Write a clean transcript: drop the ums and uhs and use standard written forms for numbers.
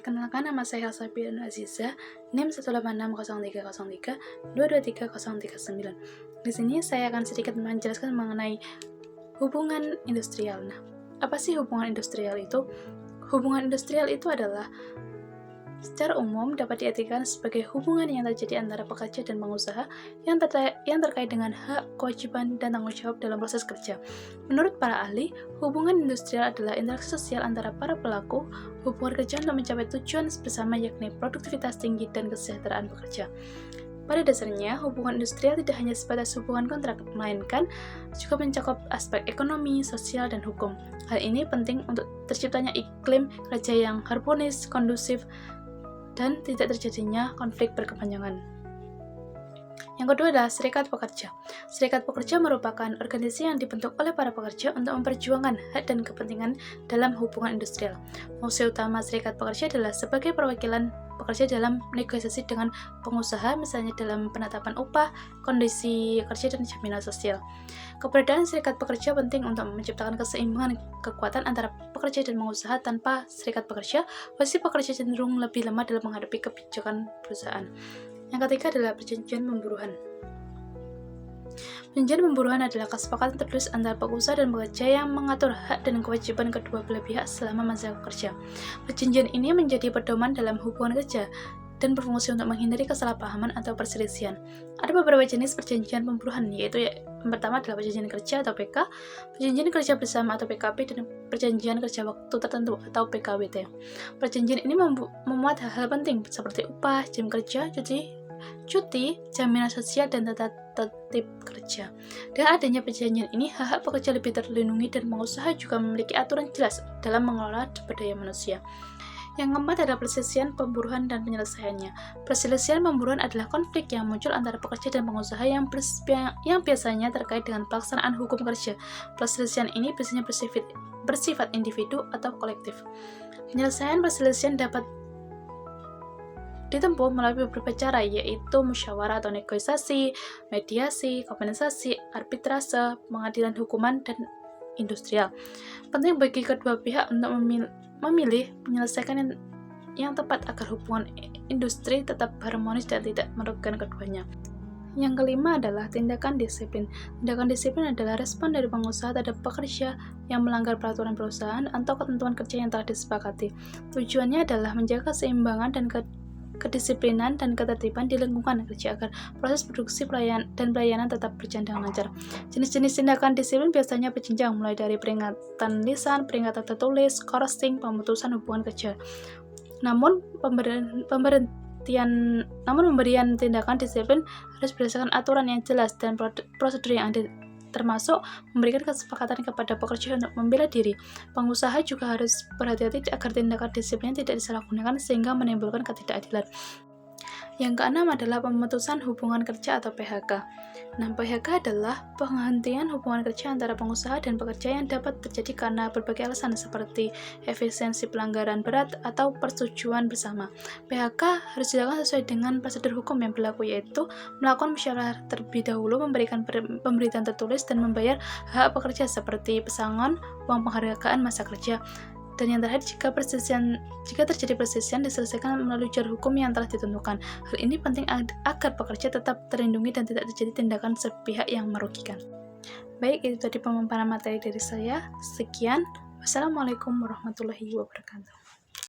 Perkenalkan, nama saya Elsa Piano Aziza, NIM 1860303223039. Di sini saya akan sedikit menjelaskan mengenai hubungan industrial. Nah, apa sih hubungan industrial itu? Hubungan industrial itu adalah secara umum dapat diartikan sebagai hubungan yang terjadi antara pekerja dan pengusaha yang terkait dengan hak, kewajiban, dan tanggung jawab dalam proses kerja. Menurut para ahli, hubungan industrial adalah interaksi sosial antara para pelaku hubungan kerja untuk mencapai tujuan bersama, yakni produktivitas tinggi dan kesejahteraan pekerja. Pada dasarnya, hubungan industrial tidak hanya sebatas hubungan kontrak, melainkan juga mencakup aspek ekonomi, sosial, dan hukum. Hal ini penting untuk terciptanya iklim kerja yang harmonis, kondusif, dan tidak terjadinya konflik berkepanjangan. Yang kedua adalah serikat pekerja. Serikat pekerja merupakan organisasi yang dibentuk oleh para pekerja untuk memperjuangkan hak dan kepentingan dalam hubungan industrial. Fungsi utama serikat pekerja adalah sebagai perwakilan pekerja dalam negosiasi dengan pengusaha, misalnya dalam penetapan upah, kondisi kerja, dan jaminan sosial. Keberadaan serikat pekerja penting untuk menciptakan keseimbangan kekuatan antara pekerja dan pengusaha. Tanpa serikat pekerja, posisi pekerja cenderung lebih lemah dalam menghadapi kebijakan perusahaan. Yang ketiga adalah perjanjian pemburuan. Perjanjian pemburuan adalah kesepakatan tertulis antara pengusaha dan pekerja yang mengatur hak dan kewajiban kedua belah pihak selama masa kerja. Perjanjian ini menjadi pedoman dalam hubungan kerja dan berfungsi untuk menghindari kesalahpahaman atau perselisihan. Ada beberapa jenis perjanjian pemburuan, yaitu yang pertama adalah perjanjian kerja atau PK, perjanjian kerja bersama atau PKB, dan perjanjian kerja waktu tertentu atau PKWT. Perjanjian ini memuat hal-hal penting seperti upah, jam kerja, cuti, jaminan sosial, dan tata tertib kerja. Dengan adanya perjanjian ini, hak-hak pekerja lebih terlindungi dan pengusaha juga memiliki aturan jelas dalam mengelola sumber daya manusia. Yang keempat adalah perselisihan, pemburuan, dan penyelesaiannya. Perselisihan pemburuan adalah konflik yang muncul antara pekerja dan pengusaha yang biasanya terkait dengan pelaksanaan hukum kerja. Perselisihan ini biasanya bersifat individu atau kolektif. Penyelesaian perselisihan dapat ditempuh melalui beberapa cara, yaitu musyawarah atau negosiasi, mediasi, kompensasi, arbitrase, pengadilan hukuman, dan industrial. Penting bagi kedua pihak untuk memilih penyelesaian yang tepat agar hubungan industri tetap harmonis dan tidak merugikan keduanya. Yang kelima adalah tindakan disiplin. Tindakan disiplin adalah respon dari pengusaha terhadap pekerja yang melanggar peraturan perusahaan atau ketentuan kerja yang telah disepakati. Tujuannya adalah menjaga keseimbangan dan kedisiplinan dan ketertiban di lingkungan kerja agar proses produksi dan pelayanan tetap berjalan dengan lancar. Jenis-jenis tindakan disiplin biasanya berjenjang, mulai dari peringatan lisan, peringatan tertulis, skorsing, pemutusan hubungan kerja. Namun pemberian tindakan disiplin harus berdasarkan aturan yang jelas dan prosedur yang ada, termasuk memberikan kesepakatan kepada pekerja untuk membela diri. Pengusaha juga harus berhati-hati agar tindakan disiplin tidak disalahgunakan sehingga menimbulkan ketidakadilan. Yang keenam adalah pemutusan hubungan kerja atau PHK. Nah, PHK adalah penghentian hubungan kerja antara pengusaha dan pekerja yang dapat terjadi karena berbagai alasan seperti efisiensi, pelanggaran berat, atau persetujuan bersama. PHK harus dilakukan sesuai dengan prosedur hukum yang berlaku, yaitu melakukan musyawarah terlebih dahulu, memberikan pemberitaan tertulis, dan membayar hak pekerja seperti pesangon, uang penghargaan masa kerja. Dan yang terakhir, jika terjadi perselisihan, diselesaikan melalui jalur hukum yang telah ditentukan. Hal ini penting agar pekerja tetap terlindungi dan tidak terjadi tindakan sepihak yang merugikan. Baik, itu tadi pemaparan materi dari saya. Sekian. Wassalamualaikum warahmatullahi wabarakatuh.